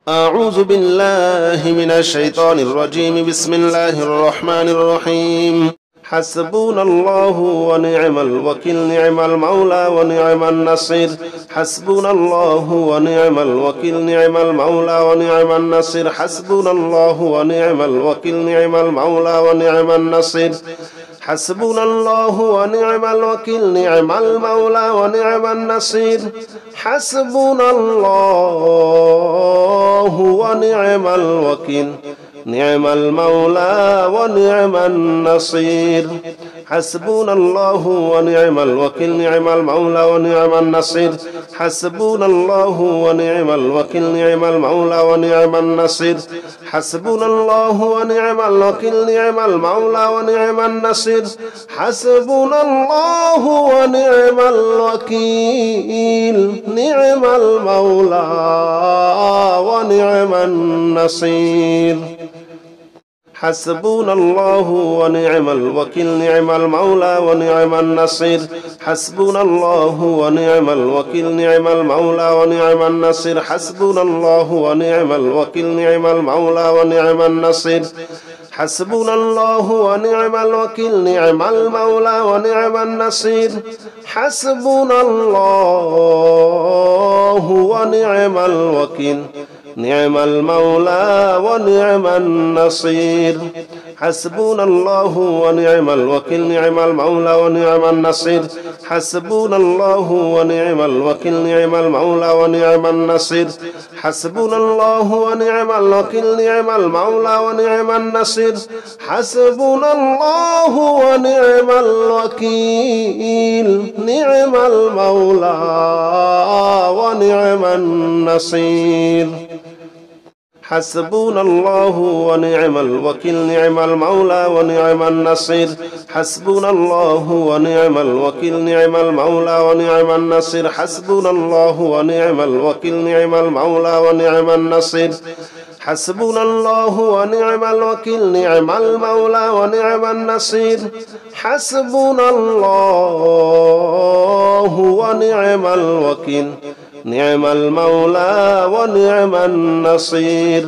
أعوذ بالله من الشيطان الرجيم. بسم الله الرحمن الرحيم. حسبنا الله ونعم الوكيل، نعم المولى ونعم النصير. حسبنا الله ونعم الوكيل، نعم المولى ونعم النصير. حسبنا الله ونعم الوكيل، نعم المولى ونعم النصير. حسبنا الله ونعم الوكيل، نعم المولى ونعم النصير. حسبنا الله ونعم الوكيل، نعم المولى ونعم النصير. حسبنا الله ونعم الوكيل، نعم المولى ونعم النصير. حسبنا الله ونعم الوكيل، نعم المولى ونعم النصير. حسبنا الله ونعم الوكيل، نعم المولى ونعم النصير. حسبنا الله ونعم الوكيل، نعم المولى ونعم النصير. حسبنا الله ونعم الوكيل، نعم المولى ونعم النصير. حسبنا الله ونعم الوكيل، نعم المولى ونعم النصير. حسبنا الله ونعم الوكيل، نعم المولى ونعم النصير. حسبنا الله ونعم الوكيل، نعم المولى ونعم النصير. حسبنا الله ونعم الوكيل، نعم المولى ونعم النصير. حسبنا الله ونعم الوكيل، نعم المولى ونعم النصير. حسبنا الله ونعم الوكيل، نعم المولى ونعم النصير. حسبنا الله ونعم الوكيل، نعم المولى ونعم النصير. حسبنا الله ونعم الوكيل، نعم المولى ونعم النصير. حسبنا الله ونعم الوكيل، نعم المولى ونعم النصير. حسبنا الله ونعم الوكيل، نعم المولى ونعم النصير. حسبنا الله ونعم الوكيل، نعم المولى ونعم النصير. حسبنا الله ونعم الوكيل، نعم المولى ونعم النصير. حسبنا الله ونعم الوكيل، نعم المولى ونعم النصير.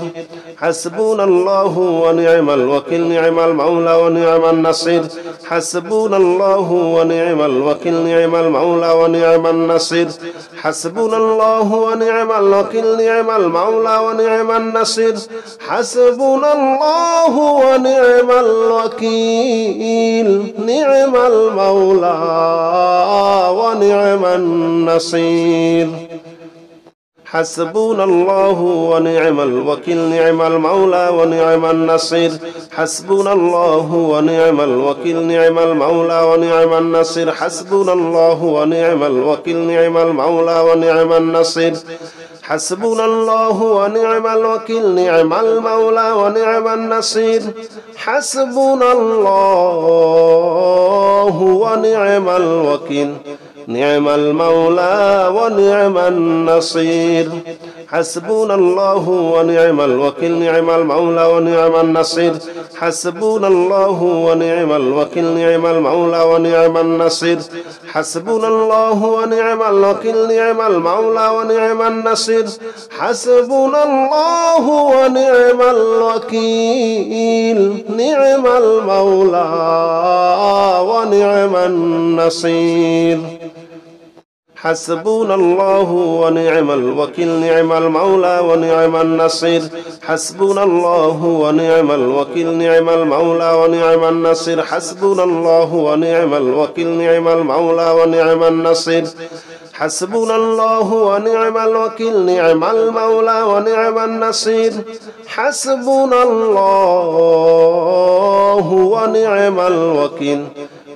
حسبنا الله ونعم الوكيل، نعم المولى ونعم النصير. حسبنا الله ونعم الوكيل، نعم المولى ونعم النصير. حسبنا الله ونعم الوكيل، نعم المولى ونعم النصير. حسبنا الله ونعم الوكيل، نعم المولى ونعم النصير. حسبنا الله ونعم الوكيل، نعم المولى ونعم النصير. حسبنا الله ونعم الوكيل، نعم المولى ونعم النصير. حسبنا الله ونعم الوكيل، نعم المولى ونعم النصير. حسبنا الله ونعم الوكيل، نعم المولى ونعم النصير. حسبنا الله ونعم الوكيل، نعم المولى ونعم النصير. حسبنا الله ونعم الوكيل، نعم المولى ونعم النصير. حسبنا الله ونعم الوكيل، نعم المولى ونعم النصير. حسبنا الله ونعم الوكيل، نعم المولى ونعم النصير. حسبنا الله ونعم الوكيل، نعم المولى ونعم النصير. حسبنا الله ونعم الوكيل، نعم المولى ونعم النصير. حسبنا الله ونعم الوكيل، نعم المولى ونعم النصير. حسبنا الله ونعم الوكيل، نعم المولى ونعم النصير. حسبنا الله ونعم الوكيل، نعم المولى ونعم النصير. حسبنا الله ونعم الوكيل،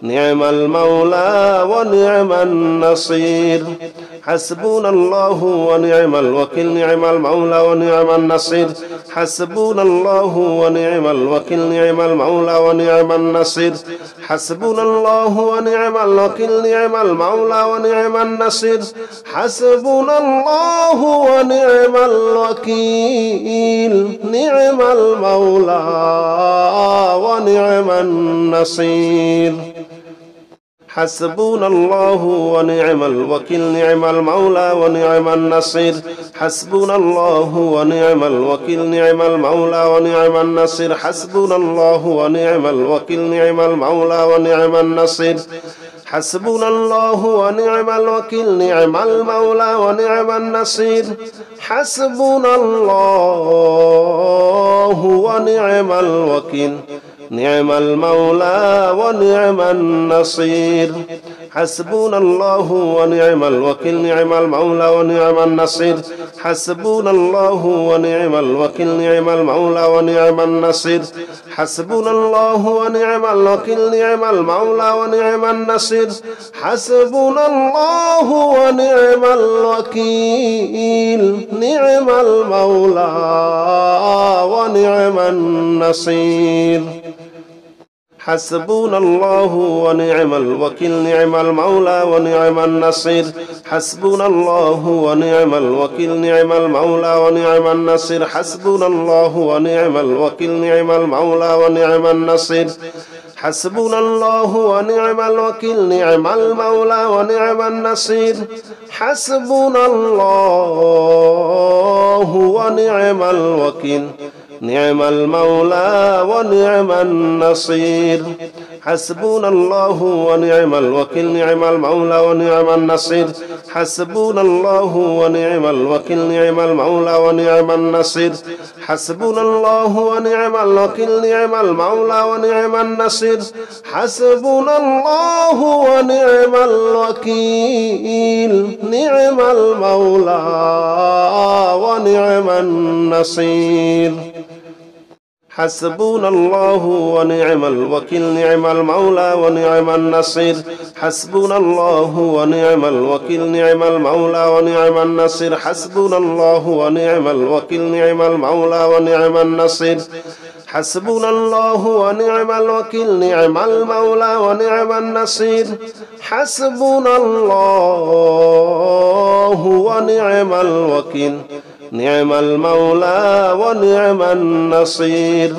نعم المولى ونعم النصير. حسبنا الله ونعم الوكيل، نعم المولى ونعم النصير. حسبنا الله ونعم الوكيل، نعم المولى ونعم النصير. حسبنا الله ونعم الوكيل، نعم المولى ونعم النصير. حسبنا الله ونعم الوكيل، نعم المولى ونعم النصير. حسبنا الله ونعم الوكيل نعم المولى ونعم النصير حسبنا الله ونعم الوكيل نعم المولى ونعم النصير حسبنا الله ونعم الوكيل نعم المولى ونعم النصير حسبنا الله ونعم الوكيل نعم المولى ونعم النصير حسبنا الله ونعم الوكيل نعم المولى ونعم النصير حسبنا الله ونعم الوكيل نعم المولى ونعم النصير حسبنا الله ونعم الوكيل نعم المولى ونعم النصير حسبنا الله ونعم الوكيل نعم المولى ونعم النصير حسبنا الله ونعم الوكيل نعم المولى ونعم النصير حسبنا الله ونعم الوكيل نعم المولى ونعم النصير حسبنا الله ونعم الوكيل نعم المولى ونعم النصير حسبنا الله ونعم الوكيل نعم المولى ونعم النصير حسبنا الله ونعم الوكيل نعم المولى ونعم النصير حسبنا الله ونعم الوكيل نعم المولى ونعم النصير حسبنا الله ونعم الوكيل نعم المولى ونعم النصير حسبنا الله ونعم الوكيل نعم المولى ونعم النصير حسبنا الله ونعم الوكيل نعم المولى ونعم النصير حسبنا الله ونعم الوكيل نعم المولى ونعم النصير حسبنا الله ونعم الوكيل نعم المولى ونعم النصير حسبنا الله ونعم الوكيل نعم المولى ونعم النصير حسبنا الله ونعم الوكيل نعم المولى ونعم النصير حسبنا الله ونعم الوكيل نعم المولى ونعم النصير حسبنا الله ونعم الوكيل نعم المولى ونعم النصير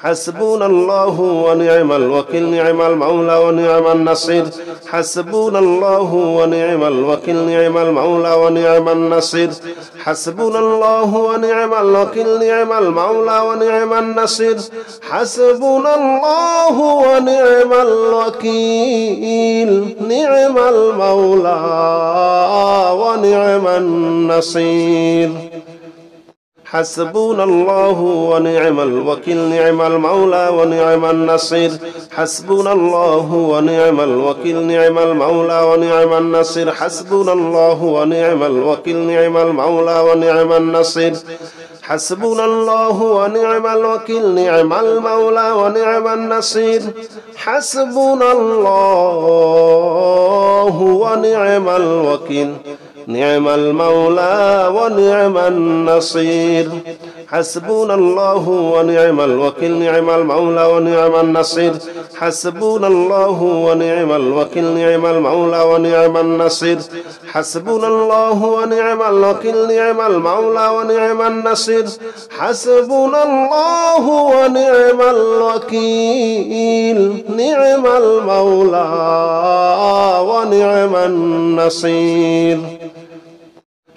حسبنا الله ونعم الوكيل نعم المولى ونعم النصير حسبنا الله ونعم الوكيل نعم المولى ونعم النصير حسبنا الله ونعم الوكيل نعم المولى ونعم النصير حسبنا الله ونعم الوكيل نعم المولى ونعم النصير حسبنا الله ونعم الوكيل نعم المولى ونعم النصير حسبنا الله ونعم الوكيل نعم المولى ونعم النصير حسبنا الله ونعم الوكيل نعم المولى ونعم النصير حسبنا الله ونعم الوكيل نعم المولى ونعم النصير حسبنا الله ونعم الوكيل نعم المولى ونعم النصير حسبنا الله ونعم الوكيل نعم المولى ونعم النصير حسبنا الله ونعم الوكيل نعم المولى ونعم النصير حسبنا الله ونعم الوكيل نعم المولى ونعم النصير حسبنا الله ونعم الوكيل نعم المولى ونعم النصير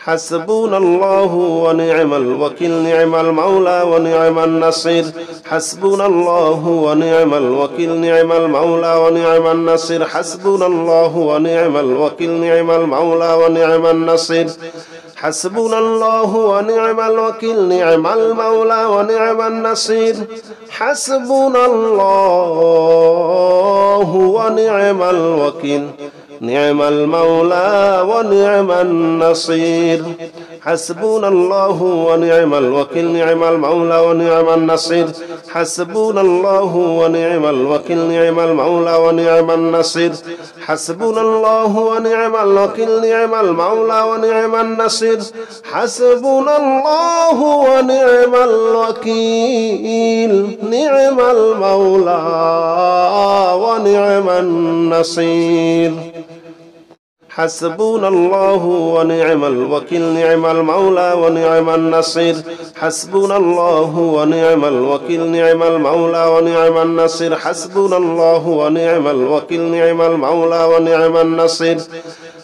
حسبنا الله ونعم الوكيل نعم المولى ونعم النصير حسبنا الله ونعم الوكيل نعم المولى ونعم النصير حسبنا الله ونعم الوكيل نعم المولى ونعم النصير حسبنا الله ونعم الوكيل نعم المولى ونعم النصير حسبنا الله ونعم الوكيل نعم المولى ونعم النصير حسبنا الله ونعم الوكيل نعم المولى ونعم النصير حسبنا الله ونعم الوكيل نعم المولى ونعم النصير حسبنا الله ونعم الوكيل نعم المولى ونعم النصير حسبنا الله ونعم الوكيل نعم المولى ونعم النصير حسبنا الله ونعم الوكيل نعم المولى ونعم النصير حسبنا الله ونعم الوكيل نعم المولى ونعم النصير حسبنا الله ونعم الوكيل نعم المولى ونعم النصير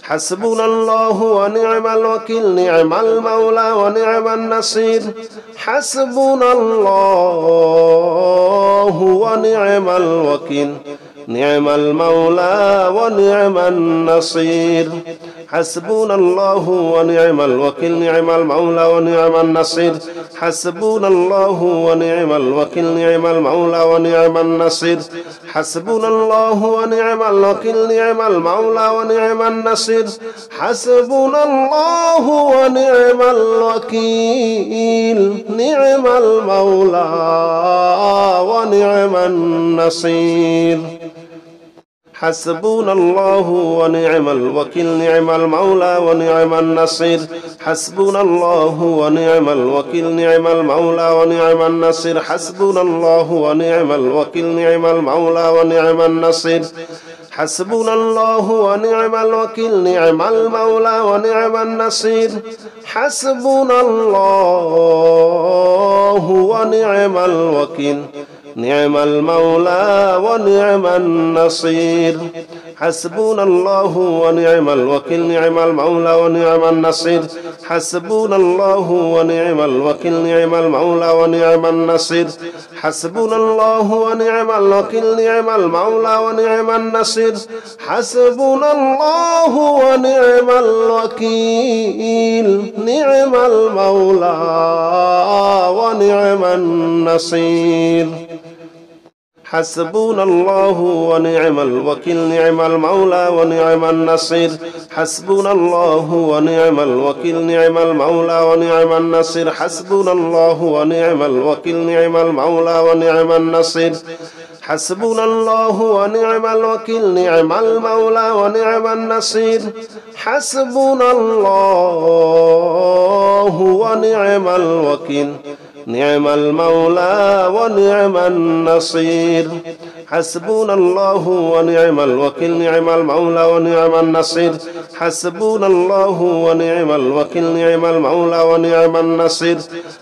حسبنا الله ونعم الوكيل نعم المولى ونعم النصير حسبنا الله ونعم الوكيل نعم المولى ونعم النصير حسبنا الله ونعم الوكيل نعم المولى ونعم النصير حسبنا الله ونعم الوكيل نعم المولى ونعم النصير حسبنا الله ونعم الوكيل نعم المولى ونعم النصير حسبنا الله ونعم الوكيل نعم المولى ونعم النصير حسبنا الله ونعم الوكيل نعم المولى ونعم النصير حسبنا الله ونعم الوكيل نعم المولى ونعم النصير حسبنا الله ونعم الوكيل نعم المولى ونعم النصير حسبنا الله ونعم الوكيل نعم المولى ونعم النصير حسبنا الله ونعم الوكيل نعم المولى ونعم النصير حسبنا الله ونعم الوكيل نعم المولى ونعم النصير حسبنا الله ونعم الوكيل نعم المولى ونعم النصير حسبنا الله ونعم الوكيل نعم المولى ونعم النصير حسبنا الله ونعم الوكيل نعم المولى ونعم النصير حسبنا الله ونعم الوكيل نعم المولى ونعم النصير حسبنا الله ونعم الوكيل نعم المولى ونعم النصير حسبنا الله ونعم الوكيل نعم المولى ونعم النصير حسبنا الله ونعم الوكيل نعم المولى ونعم النصير حسبنا الله ونعم الوكيل نعم المولى ونعم النصير حسبنا الله ونعم الوكيل نعم المولى ونعم النصير حسبنا الله ونعم الوكيل نعم المولى ونعم النصير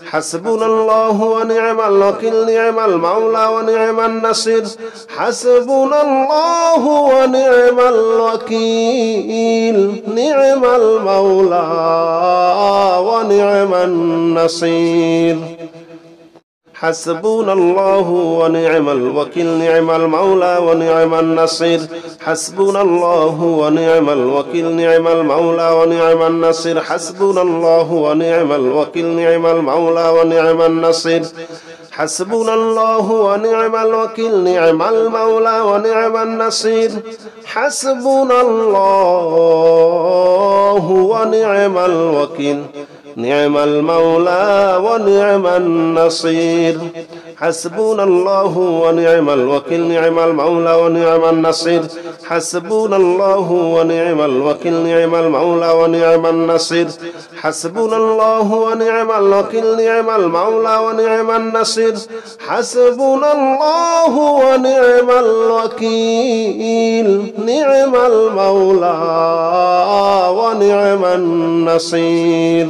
حسبنا الله ونعم الوكيل نعم المولى ونعم النصير حسبنا الله ونعم الوكيل نعم المولى ونعم النصير حسبنا الله ونعم الوكيل نعم المولى ونعم النصير حسبنا الله ونعم الوكيل نعم المولى ونعم النصير حسبنا الله ونعم الوكيل نعم المولى ونعم النصير حسبنا الله ونعم الوكيل نعم المولى ونعم النصير حسبنا الله ونعم الوكيل نعم المولى ونعم النصير حسبنا الله ونعم الوكيل نعم المولى ونعم النصير حسبنا الله ونعم الوكيل نعم المولى ونعم النصير حسبنا الله ونعم الوكيل نعم المولى ونعم النصير حسبنا الله ونعم الوكيل نعم المولى ونعم النصير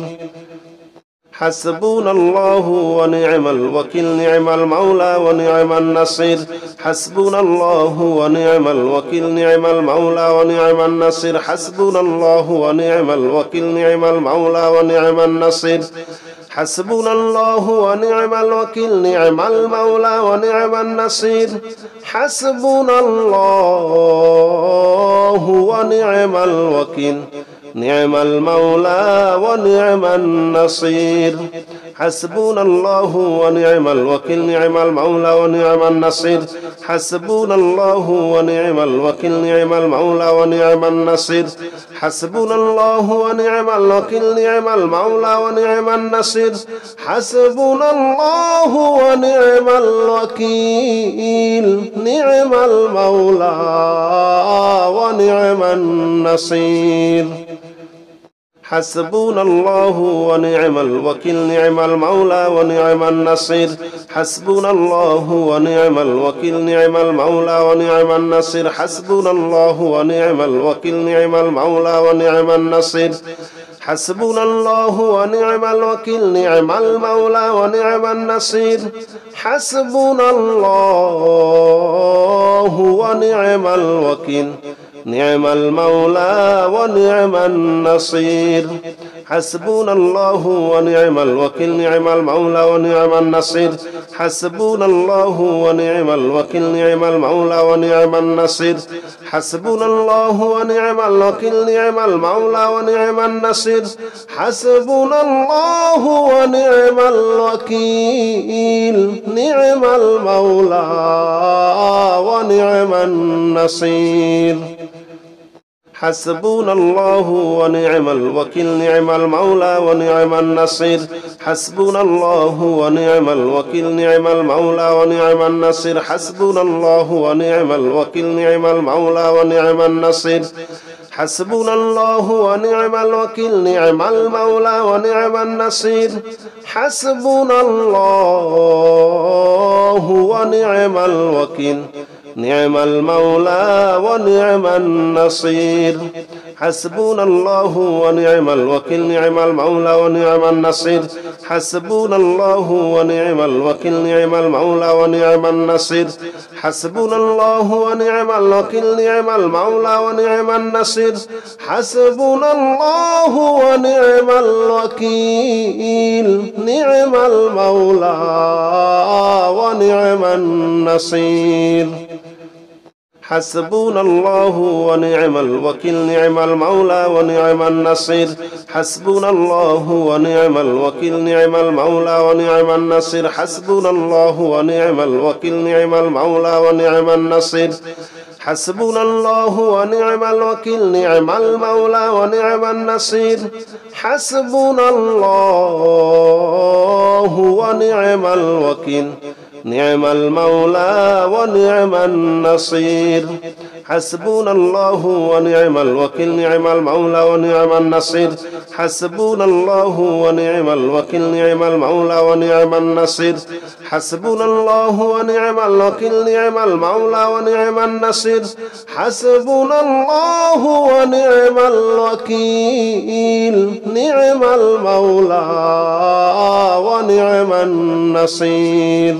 حسبنا الله ونعم الوكيل نعم المولى ونعم النصير حسبنا الله ونعم الوكيل نعم المولى ونعم النصير حسبنا الله ونعم الوكيل نعم المولى ونعم النصير حسبنا الله ونعم الوكيل نعم المولى ونعم النصير حسبنا الله ونعم الوكيل نعم المولى ونعم النصير حسبنا الله ونعم الوكيل نعم المولى ونعم النصير حسبنا الله ونعم الوكيل نعم المولى ونعم النصير حسبنا الله ونعم الوكيل نعم المولى ونعم النصير حسبنا الله ونعم الوكيل نعم المولى ونعم النصير حسبنا الله ونعم الوكيل نعم المولى ونعم النصير حسبنا الله ونعم الوكيل نعم المولى ونعم النصير حسبنا الله ونعم الوكيل نعم المولى ونعم النصير حسبنا الله ونعم الوكيل نعم المولى ونعم النصير حسبنا الله ونعم الوكيل نعم المولى ونعم النصير حسبنا الله ونعم الوكيل نعم المولى ونعم النصير حسبنا الله ونعم الوكيل نعم المولى ونعم النصير حسبنا الله ونعم الوكيل نعم المولى ونعم النصير حسبنا الله ونعم الوكيل نعم المولى ونعم النصير حسبنا الله ونعم الوكيل نعم المولى ونعم النصير حسبنا الله ونعم الوكيل نعم المولى ونعم النصير حسبنا الله ونعم الوكيل نعم المولى ونعم النصير حسبنا الله ونعم الوكيل نعم المولى ونعم النصير حسبنا الله ونعم الوكيل نعم المولى ونعم النصير حسبنا الله ونعم الوكيل نعم المولى ونعم النصير حسبنا الله ونعم الوكيل نعم المولى ونعم النصير حسبنا الله ونعم الوكيل نعم المولى ونعم النصير حسبنا الله ونعم الوكيل نعم المولى ونعم النصير حسبنا الله ونعم الوكيل نعم المولى ونعم النصير حسبنا الله ونعم الوكيل نعم المولى ونعم النصير حسبنا الله ونعم الوكيل نعم المولى ونعم النصير حسبنا الله ونعم الوكيل نعم المولى ونعم النصير حسبنا الله ونعم الوكيل نعم المولى ونعم النصير حسبنا الله ونعم الوكيل نعم المولى ونعم النصير حسبنا الله ونعم الوكيل نعم المولى ونعم النصير حسبنا الله ونعم الوكيل نعم المولى ونعم النصير حسبنا الله ونعم الوكيل نعم المولى ونعم النصير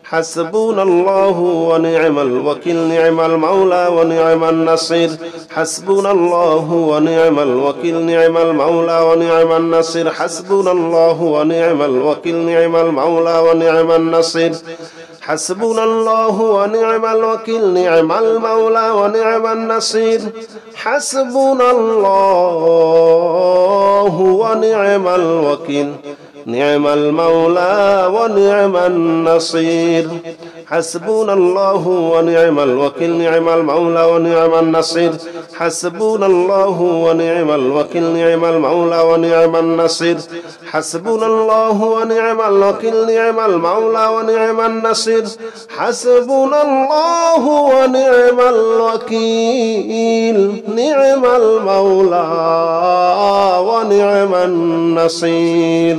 حسبنا الله ونعم الوكيل نعم المولى ونعم النصير حسبنا الله ونعم الوكيل نعم المولى ونعم النصير حسبنا الله ونعم الوكيل نعم المولى ونعم النصير حسبنا الله ونعم الوكيل نعم المولى ونعم النصير حسبنا الله ونعم الوكيل نعم المولى ونعم النصير حسبنا الله ونعم الوكيل نعم المولى ونعم النصير حسبنا الله ونعم الوكيل نعم المولى ونعم النصير حسبنا الله ونعم الوكيل نعم المولى ونعم النصير حسبنا الله ونعم الوكيل نعم المولى ونعم النصير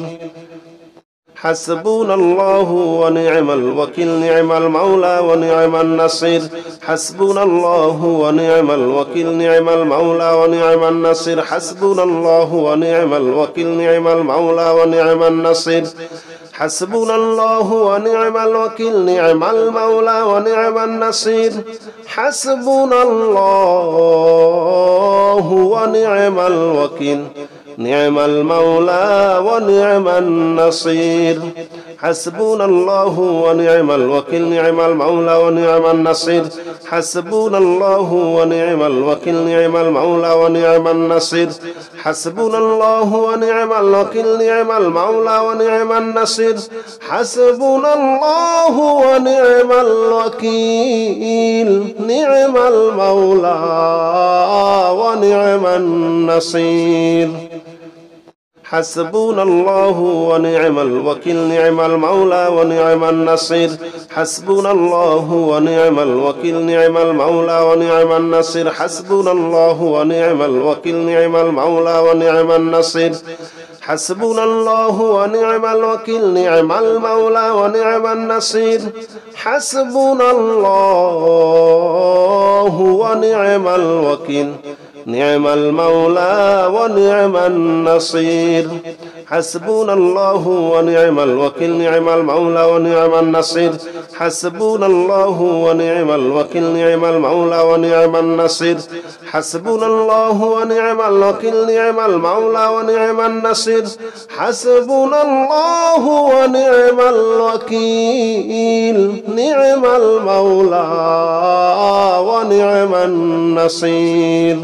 حسبنا الله ونعم الوكيل نعم المولى ونعم النصير حسبنا الله ونعم الوكيل نعم المولى ونعم النصير حسبنا الله ونعم الوكيل نعم المولى ونعم النصير حسبنا الله ونعم الوكيل نعم المولى ونعم النصير حسبنا الله ونعم الوكيل نعم المولى ونعم النصير حسبنا الله ونعم الوكيل نعم المولى ونعم النصير حسبنا الله ونعم الوكيل نعم المولى ونعم النصير حسبنا الله ونعم الوكيل نعم المولى ونعم النصير حسبنا الله ونعم الوكيل نعم المولى ونعم النصير حسبنا الله ونعم الوكيل نعم المولى ونعم النصير حسبنا الله ونعم الوكيل نعم المولى ونعم النصير حسبنا الله ونعم الوكيل نعم المولى ونعم النصير حسبنا الله ونعم الوكيل نعم المولى ونعم النصير حسبنا الله ونعم الوكيل نعم المولى ونعم النصير حسبنا الله ونعم الوكيل نعم المولى ونعم النصير حسبنا الله ونعم الوكيل نعم المولى ونعم النصير حسبنا الله ونعم الوكيل نعم المولى ونعم النصير حسبنا الله ونعم الوكيل نعم المولى ونعم النصير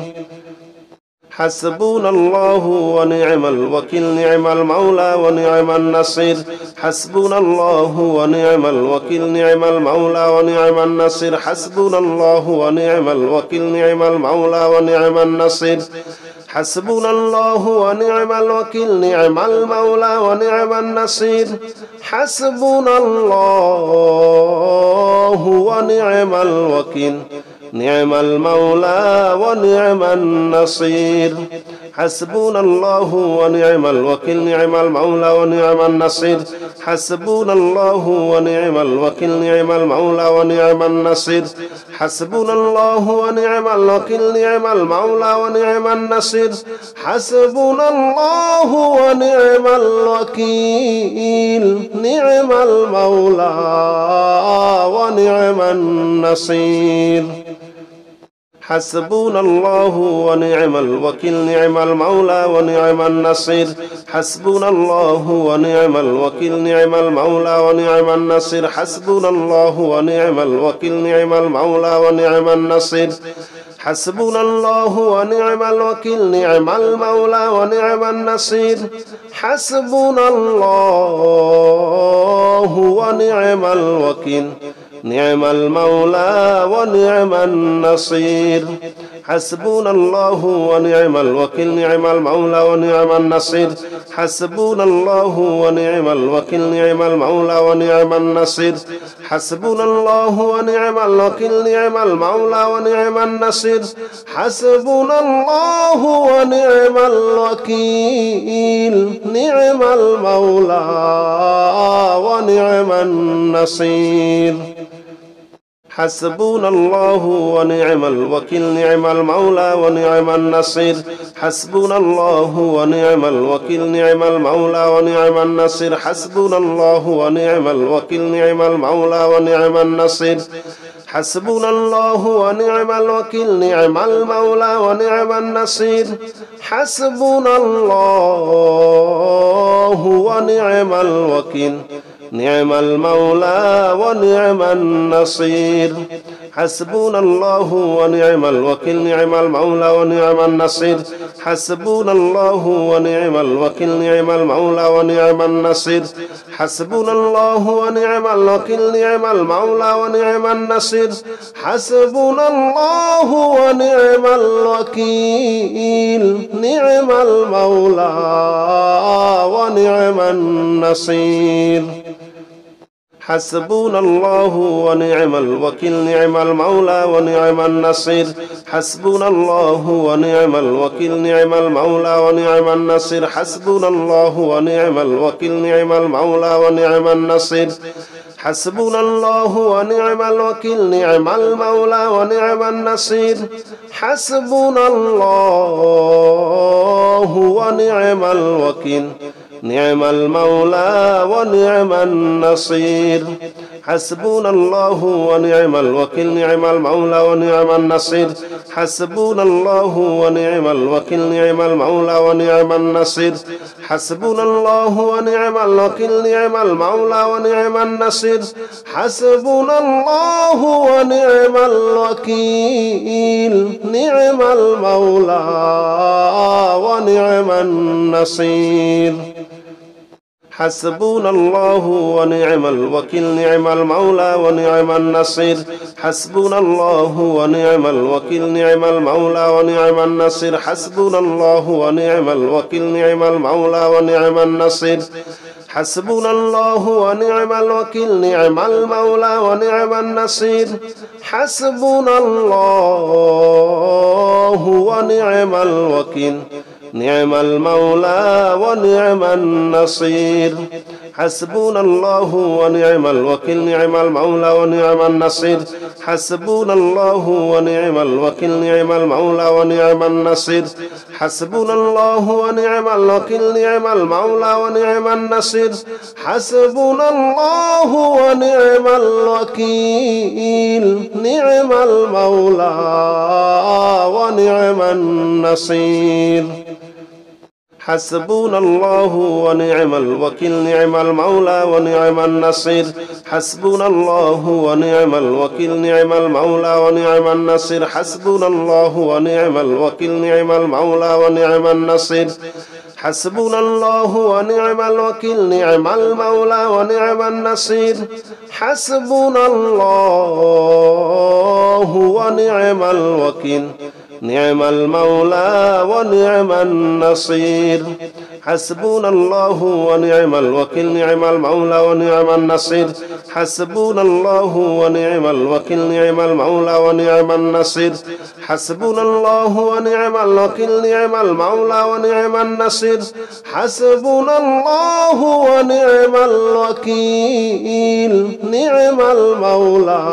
حسبنا الله ونعم الوكيل نعم المولى ونعم النصير حسبنا الله ونعم الوكيل نعم المولى ونعم النصير حسبنا الله ونعم الوكيل نعم المولى ونعم النصير حسبنا الله ونعم الوكيل نعم المولى ونعم النصير حسبنا الله ونعم الوكيل نعم المولى ونعم النصير حسبنا الله ونعم الوكيل نعم المولى ونعم النصير حسبنا الله ونعم الوكيل نعم المولى ونعم النصير حسبنا الله ونعم الوكيل نعم المولى ونعم النصير حسبنا الله ونعم الوكيل نعم المولى ونعم النصير حسبنا الله ونعم الوكيل نعم المولى ونعم النصير حسبنا الله ونعم الوكيل نعم المولى ونعم النصير حسبنا الله ونعم الوكيل نعم المولى ونعم النصير حسبنا الله ونعم الوكيل نعم المولى ونعم النصير حسبنا الله ونعم الوكيل نعم المولى ونعم النصير حسبنا الله ونعم الوكيل نعم المولى ونعم النصير حسبنا الله ونعم الوكيل نعم المولى ونعم النصير حسبنا الله ونعم الوكيل نعم المولى ونعم النصير حسبنا الله ونعم الوكيل نعم المولى ونعم النصير حسبنا الله ونعم الوكيل نعم المولى ونعم النصير حسبنا الله ونعم الوكيل نعم المولى ونعم النصير حسبنا الله ونعم الوكيل نعم المولى ونعم النصير حسبنا الله ونعم الوكيل نعم المولى ونعم النصير حسبنا الله ونعم الوكيل نعم المولى ونعم النصير حسبنا الله ونعم الوكيل نعم المولى ونعم النصير حسبنا الله ونعم الوكيل نعم المولى ونعم النصير حسبنا الله ونعم الوكيل نعم المولى ونعم النصير حسبنا الله ونعم الوكيل نعم المولى ونعم النصير حسبنا الله ونعم الوكيل نعم المولى ونعم النصير حسبنا الله ونعم الوكيل نعم المولى ونعم النصير حسبنا الله ونعم الوكيل نعم المولى ونعم النصير حسبنا الله ونعم الوكيل نعم المولى ونعم النصير حسبنا الله ونعم الوكيل نعم المولى ونعم النصير حسبنا الله ونعم الوكيل نعم المولى ونعم النصير حسبنا الله ونعم الوكيل نعم المولى ونعم النصير حسبنا الله ونعم الوكيل نعم المولى ونعم النصير حسبنا الله ونعم الوكيل نعم المولى ونعم النصير حسبنا الله ونعم الوكيل نعم المولى ونعم النصير حسبنا الله ونعم الوكيل نعم المولى ونعم النصير حسبنا الله ونعم الوكيل نعم المولى ونعم النصير حسبنا الله ونعم الوكيل نعم المولى ونعم النصير حسبنا الله ونعم الوكيل نعم المولى ونعم النصير حسبنا الله ونعم الوكيل نعم المولى ونعم النصير حسبنا الله ونعم الوكيل نعم المولى ونعم النصير حسبنا الله ونعم الوكيل نعم المولى ونعم النصير حسبنا الله ونعم الوكيل نعم المولى ونعم النصير حسبنا الله ونعم الوكيل نعم المولى ونعم النصير حسبنا الله ونعم الوكيل نعم المولى ونعم النصير حسبنا الله ونعم الوكيل نعم المولى ونعم النصير حسبنا الله ونعم الوكيل نعم المولى ونعم النصير حسبنا الله ونعم الوكيل نعم المولى ونعم النصير حسبنا الله ونعم الوكيل نعم المولى ونعم النصير حسبنا الله ونعم الوكيل نعم المولى ونعم النصير حسبنا الله ونعم الوكيل نعم المولى ونعم النصير حسبنا الله ونعم الوكيل نعم المولى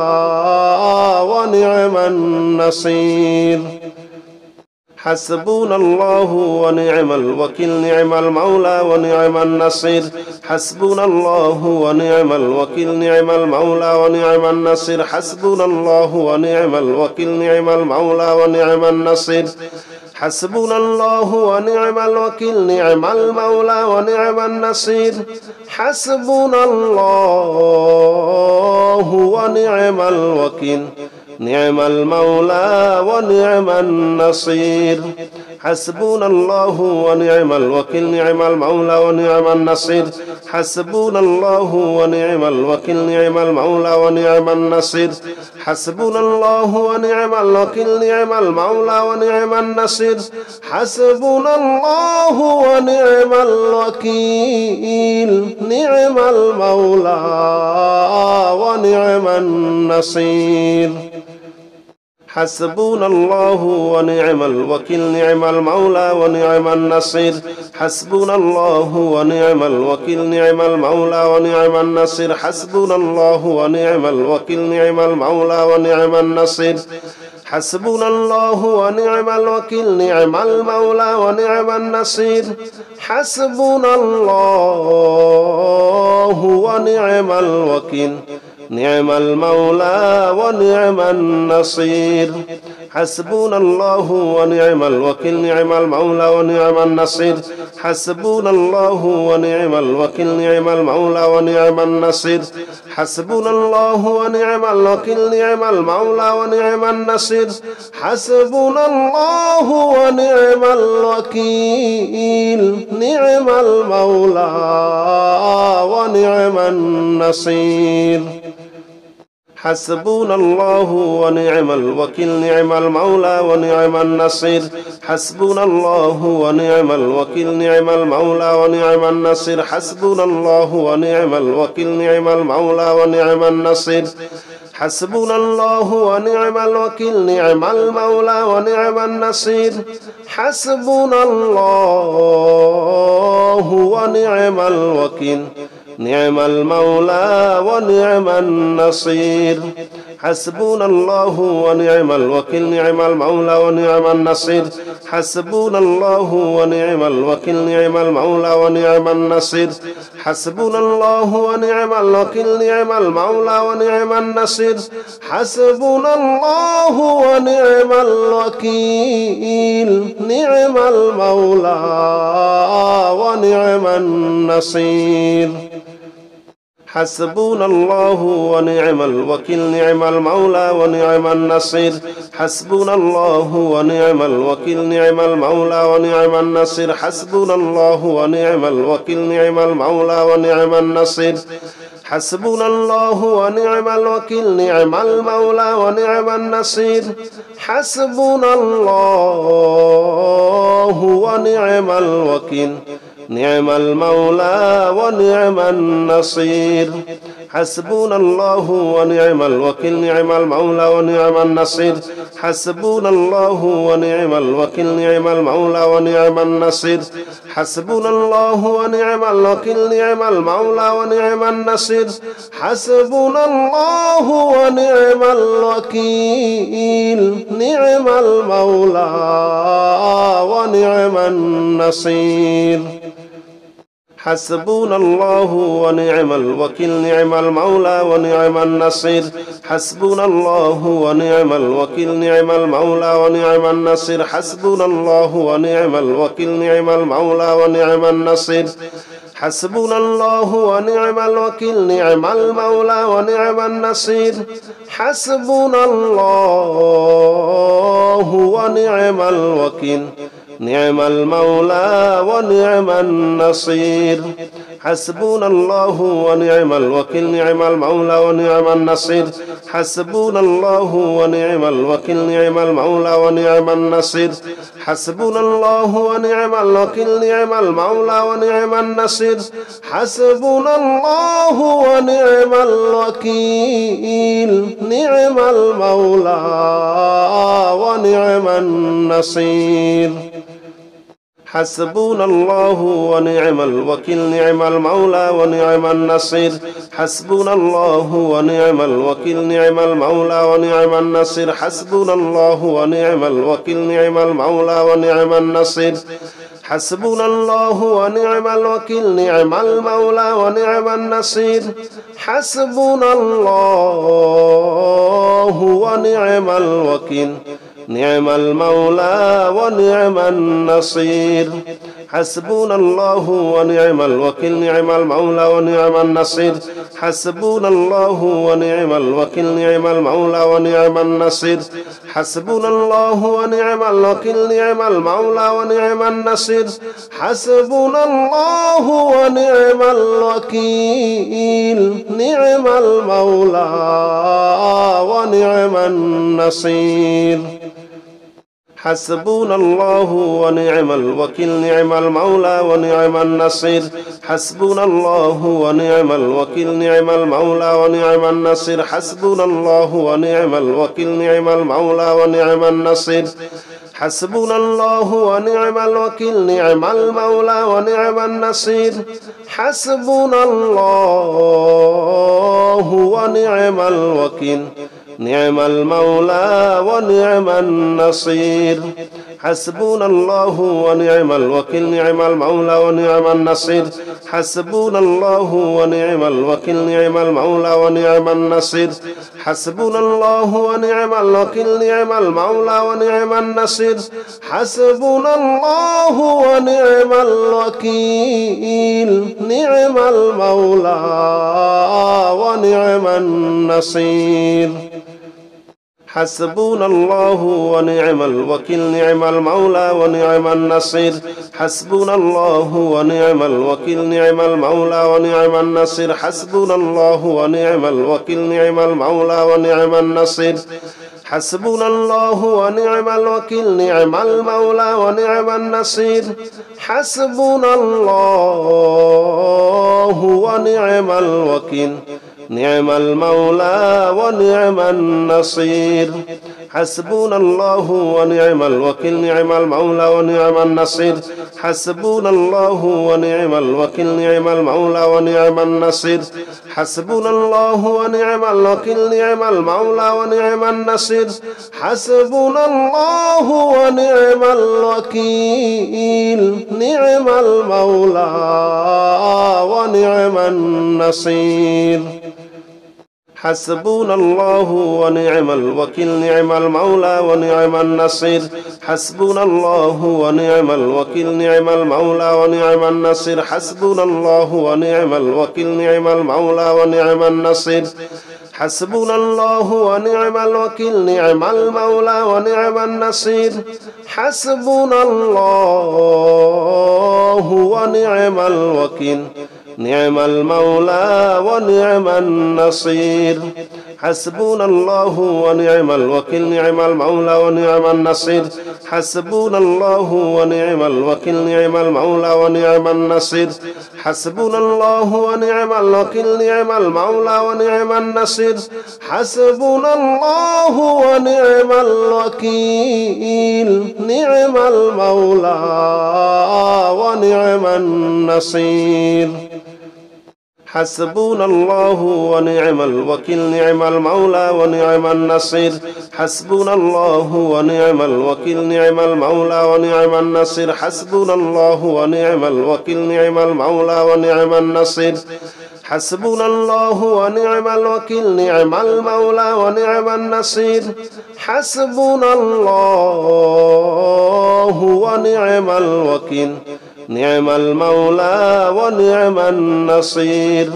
ونعم النصير حسبنا الله ونعم الوكيل نعم المولى ونعم النصير حسبنا الله ونعم الوكيل نعم المولى ونعم النصير حسبنا الله ونعم الوكيل نعم المولى ونعم النصير حسبنا الله ونعم الوكيل نعم المولى ونعم النصير حسبنا الله ونعم الوكيل نعم المولى ونعم النصير حسبنا الله ونعم الوكيل نعم المولى ونعم النصير حسبنا الله ونعم الوكيل نعم المولى ونعم النصير حسبنا الله ونعم الوكيل نعم المولى ونعم النصير حسبنا الله ونعم الوكيل نعم المولى ونعم النصير حسبنا الله ونعم الوكيل نعم المولى ونعم النصير حسبنا الله ونعم الوكيل نعم المولى ونعم النصير حسبنا الله ونعم الوكيل نعم المولى ونعم النصير حسبنا الله ونعم الوكيل نعم المولى ونعم النصير حسبنا الله ونعم الوكيل نعم المولى ونعم النصير حسبنا الله ونعم الوكيل نعم المولى ونعم النصير حسبنا الله ونعم الوكيل نعم المولى ونعم النصير حسبنا الله ونعم الوكيل نعم المولى ونعم النصير حسبنا الله ونعم الوكيل نعم المولى ونعم النصير حسبنا الله ونعم الوكيل نعم المولى ونعم النصير حسبنا الله ونعم الوكيل نعم المولى ونعم النصير حسبنا الله ونعم الوكيل نعم المولى ونعم النصير حسبنا الله ونعم الوكيل نعم المولى ونعم النصير حسبنا الله ونعم الوكيل نعم المولى ونعم النصير حسبنا الله ونعم الوكيل نعم المولى ونعم النصير حسبنا الله ونعم الوكيل نعم المولى ونعم النصير حسبنا الله ونعم الوكيل نعم المولى ونعم النصير حسبنا الله ونعم الوكيل نعم المولى ونعم النصير حسبنا الله ونعم الوكيل نعم المولى ونعم النصير حسبنا الله ونعم الوكيل نعم المولى ونعم النصير حسبنا الله ونعم الوكيل نعم المولى ونعم النصير حسبنا الله ونعم الوكيل نعم المولى ونعم النصير حسبنا الله ونعم الوكيل نعم المولى ونعم النصير حسبنا الله ونعم الوكيل نعم المولى ونعم النصير حسبنا الله ونعم الوكيل نعم المولى ونعم النصير حسبنا الله ونعم الوكيل نعم المولى ونعم النصير حسبنا الله ونعم الوكيل نعم المولى ونعم النصير حسبنا الله ونعم الوكيل نعم المولى ونعم النصير حسبنا الله ونعم الوكيل نعم المولى ونعم النصير حسبنا الله ونعم الوكيل نعم المولى ونعم النصير حسبنا الله ونعم الوكيل نعم المولى ونعم النصير حسبنا الله ونعم الوكيل نعم المولى ونعم النصير حسبنا الله ونعم الوكيل نعم المولى ونعم النصير حسبنا الله ونعم الوكيل نعم المولى ونعم النصير حسبنا الله ونعم الوكيل نعم المولى ونعم النصير حسبنا الله ونعم الوكيل نعم المولى ونعم النصير حسبنا الله ونعم الوكيل نعم المولى ونعم النصير حسبنا الله ونعم الوكيل نعم المولى ونعم النصير حسبنا الله ونعم الوكيل نعم المولى ونعم النصير حسبنا الله ونعم الوكيل نعم المولى ونعم النصير حسبنا الله ونعم الوكيل نعم المولى ونعم النصير حسبنا الله ونعم الوكيل نعم المولى ونعم النصير حسبنا الله ونعم الوكيل نعم المولى ونعم النصير حسبنا الله ونعم الوكيل نعم المولى ونعم النصير حسبنا الله ونعم الوكيل نعم المولى ونعم النصير حسبنا الله ونعم الوكيل نعم المولى ونعم النصير حسبنا الله ونعم الوكيل نعم المولى ونعم النصير حسبنا الله ونعم الوكيل نعم المولى ونعم النصير حسبنا الله ونعم الوكيل نعم المولى ونعم النصير حسبنا الله ونعم الوكيل نعم المولى ونعم النصير حسبنا الله ونعم الوكيل نعم المولى ونعم النصير حسبنا الله ونعم الوكيل نعم المولى ونعم النصير حسبنا الله ونعم الوكيل نعم المولى ونعم النصير حسبنا الله ونعم الوكيل نعم المولى ونعم النصير حسبنا الله ونعم الوكيل نعم المولى ونعم النصير حسبنا الله ونعم الوكيل نعم المولى ونعم النصير حسبنا الله ونعم الوكيل نعم المولى ونعم النصير حسبنا الله ونعم الوكيل نعم المولى ونعم النصير حسبنا الله ونعم الوكيل نعم المولى ونعم النصير حسبنا الله ونعم الوكيل نعم المولى ونعم النصير حسبنا الله ونعم الوكيل نعم المولى ونعم النصير حسبنا الله ونعم الوكيل نعم المولى ونعم النصير حسبنا الله ونعم الوكيل نعم المولى ونعم النصير حسبنا الله ونعم الوكيل نعم المولى ونعم النصير حسبنا الله ونعم الوكيل نعم المولى ونعم النصير حسبنا الله ونعم الوكيل نعم المولى ونعم النصير حسبنا الله ونعم الوكيل نعم المولى ونعم النصير حسبنا الله ونعم الوكيل نعم المولى ونعم النصير حسبنا الله ونعم الوكيل نعم المولى ونعم النصير حسبنا الله ونعم الوكيل نعم المولى ونعم النصير حسبنا الله ونعم الوكيل نعم المولى ونعم النصير حسبنا الله ونعم الوكيل نعم المولى ونعم النصير حسبنا الله ونعم الوكيل نعم المولى ونعم النصير حسبنا الله ونعم الوكيل نعم المولى ونعم النصير حسبنا الله ونعم الوكيل نعم المولى ونعم النصير حسبنا الله ونعم الوكيل نعم المولى ونعم النصير حسبنا الله ونعم الوكيل نعم المولى ونعم النصير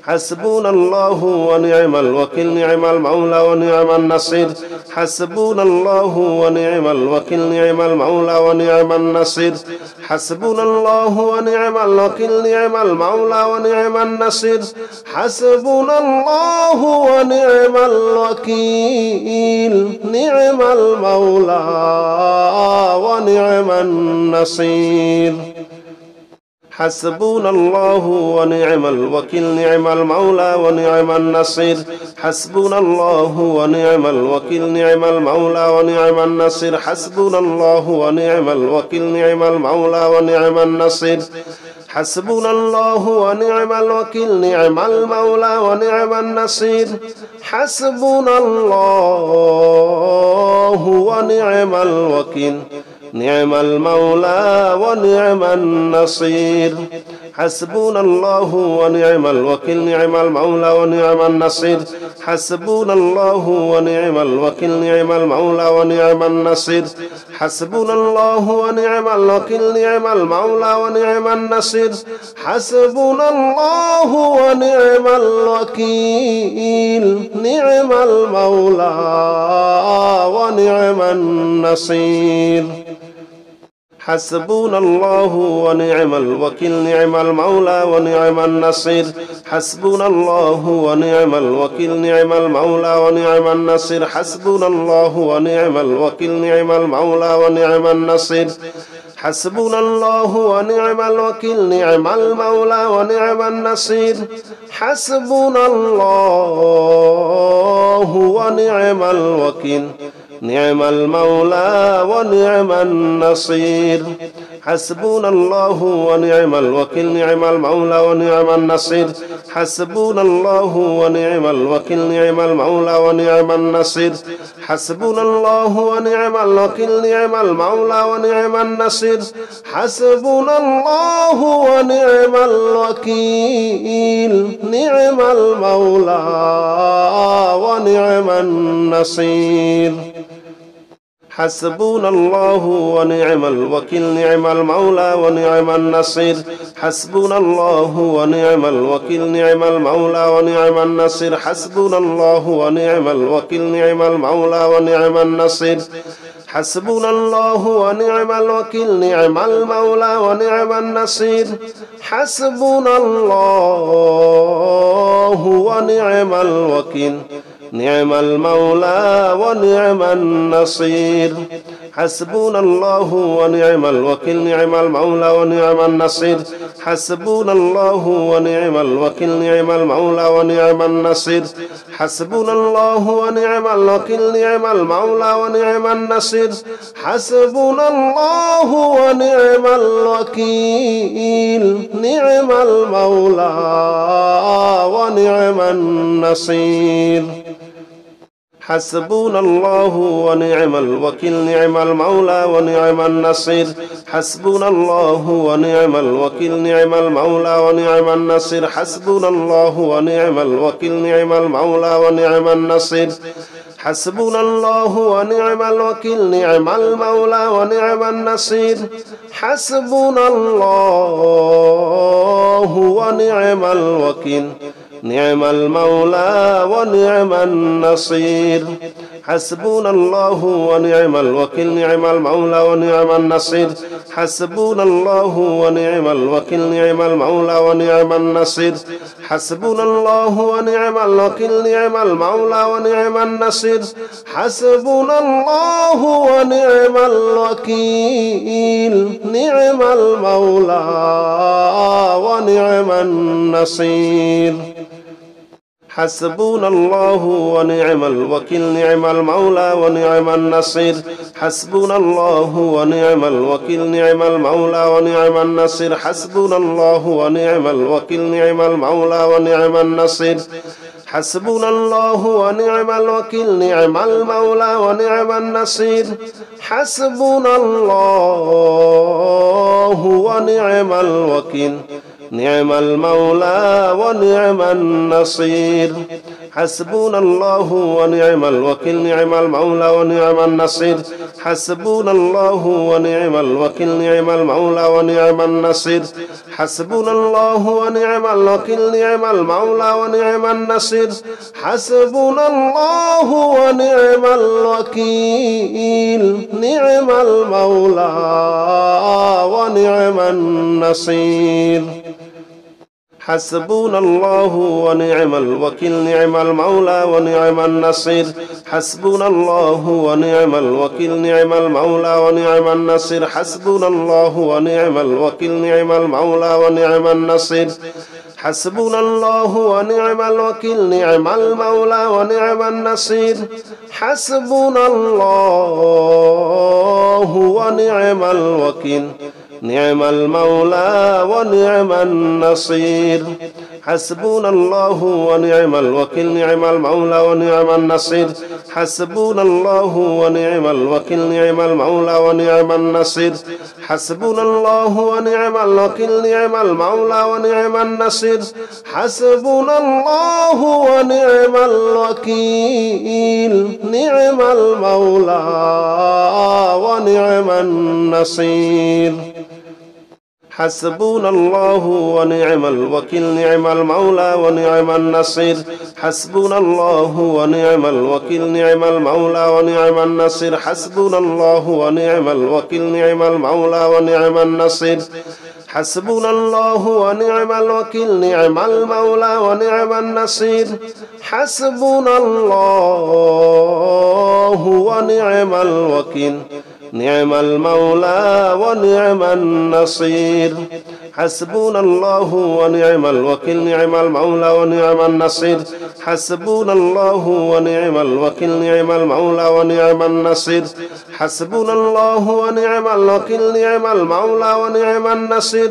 حسبنا الله ونعم الوكيل نعم المولى ونعم النصير حسبنا الله ونعم الوكيل نعم المولى ونعم النصير حسبنا الله ونعم الوكيل نعم المولى ونعم النصير حسبنا الله ونعم الوكيل نعم المولى ونعم النصير حسبنا الله ونعم الوكيل نعم المولى ونعم النصير حسبنا الله ونعم الوكيل نعم المولى ونعم النصير حسبنا الله ونعم الوكيل نعم المولى ونعم النصير حسبنا الله ونعم الوكيل نعم المولى ونعم النصير حسبنا الله ونعم الوكيل نعم المولى ونعم النصير حسبنا الله ونعم الوكيل نعم المولى ونعم النصير حسبنا الله ونعم الوكيل نعم المولى ونعم النصير حسبنا الله ونعم الوكيل نعم المولى ونعم النصير حسبنا الله ونعم الوكيل نعم المولى ونعم النصير حسبنا الله ونعم الوكيل نعم المولى ونعم النصير حسبنا الله ونعم الوكيل نعم المولى ونعم النصير حسبنا الله ونعم الوكيل نعم المولى ونعم النصير حسبنا الله ونعم الوكيل نعم المولى ونعم النصير حسبنا الله ونعم الوكيل نعم المولى ونعم النصير حسبنا الله ونعم الوكيل نعم المولى ونعم النصير حسبنا الله ونعم الوكيل نعم المولى ونعم النصير حسبنا الله ونعم الوكيل نعم المولى ونعم النصير حسبنا الله ونعم الوكيل نعم المولى ونعم النصير حسبنا الله ونعم الوكيل نعم المولى ونعم النصير حسبنا الله ونعم الوكيل نعم المولى ونعم النصير حسبنا الله ونعم الوكيل نعم المولى ونعم النصير حسبنا الله ونعم الوكيل نعم المولى ونعم النصير حسبنا الله ونعم الوكيل نعم المولى ونعم النصير حسبنا الله ونعم الوكيل نعم المولى ونعم النصير حسبنا الله ونعم الوكيل نعم المولى ونعم النصير حسبنا الله ونعم الوكيل نعم المولى ونعم النصير حسبنا الله ونعم الوكيل نعم المولى ونعم النصير حسبنا الله ونعم الوكيل نعم المولى ونعم النصير حسبنا الله ونعم الوكيل نعم المولى ونعم النصير حسبنا الله ونعم الوكيل نعم المولى ونعم النصير حسبنا الله ونعم الوكيل نعم المولى ونعم النصير حسبنا الله ونعم الوكيل نعم المولى ونعم النصير حسبنا الله ونعم الوكيل نعم المولى ونعم النصير حسبنا الله ونعم الوكيل نعم المولى ونعم النصير حسبنا الله ونعم الوكيل نعم المولى ونعم النصير حسبنا الله ونعم الوكيل نعم المولى ونعم النصير حسبنا الله ونعم الوكيل نعم المولى ونعم النصير حسبنا الله ونعم الوكيل نعم المولى ونعم النصير حسبنا الله ونعم الوكيل نعم المولى ونعم النصير حسبنا الله ونعم الوكيل نعم المولى ونعم النصير حسبنا الله ونعم الوكيل نعم المولى ونعم النصير حسبنا الله ونعم الوكيل نعم المولى ونعم النصير حسبنا الله ونعم الوكيل نعم المولى ونعم النصير حسبنا الله ونعم الوكيل نعم المولى ونعم النصير حسبنا الله ونعم الوكيل نعم المولى ونعم النصير حسبنا الله ونعم الوكيل نعم المولى ونعم النصير حسبنا الله ونعم الوكيل نعم المولى ونعم النصير حسبنا الله ونعم الوكيل نعم المولى ونعم النصير حسبنا الله ونعم الوكيل نعم المولى ونعم النصير حسبنا الله ونعم الوكيل نعم المولى ونعم النصير حسبنا الله ونعم الوكيل نعم المولى ونعم النصير حسبنا الله ونعم الوكيل نعم المولى ونعم النصير حسبنا الله ونعم الوكيل نعم المولى ونعم النصير حسبنا الله ونعم الوكيل نعم المولى ونعم النصير حسبنا الله ونعم الوكيل نعم المولى ونعم النصير حسبنا الله ونعم الوكيل نعم المولى ونعم النصير حسبنا الله ونعم الوكيل نعم المولى ونعم النصير حسبنا الله ونعم الوكيل نعم المولى ونعم النصير حسبنا الله ونعم الوكيل نعم المولى ونعم النصير حسبنا الله ونعم الوكيل نعم المولى ونعم النصير حسبنا الله ونعم الوكيل نعم المولى ونعم النصير حسبنا الله ونعم الوكيل نعم المولى ونعم النصير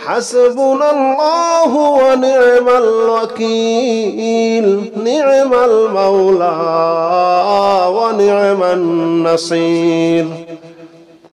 حسبنا الله ونعم الوكيل نعم المولى ونعم النصير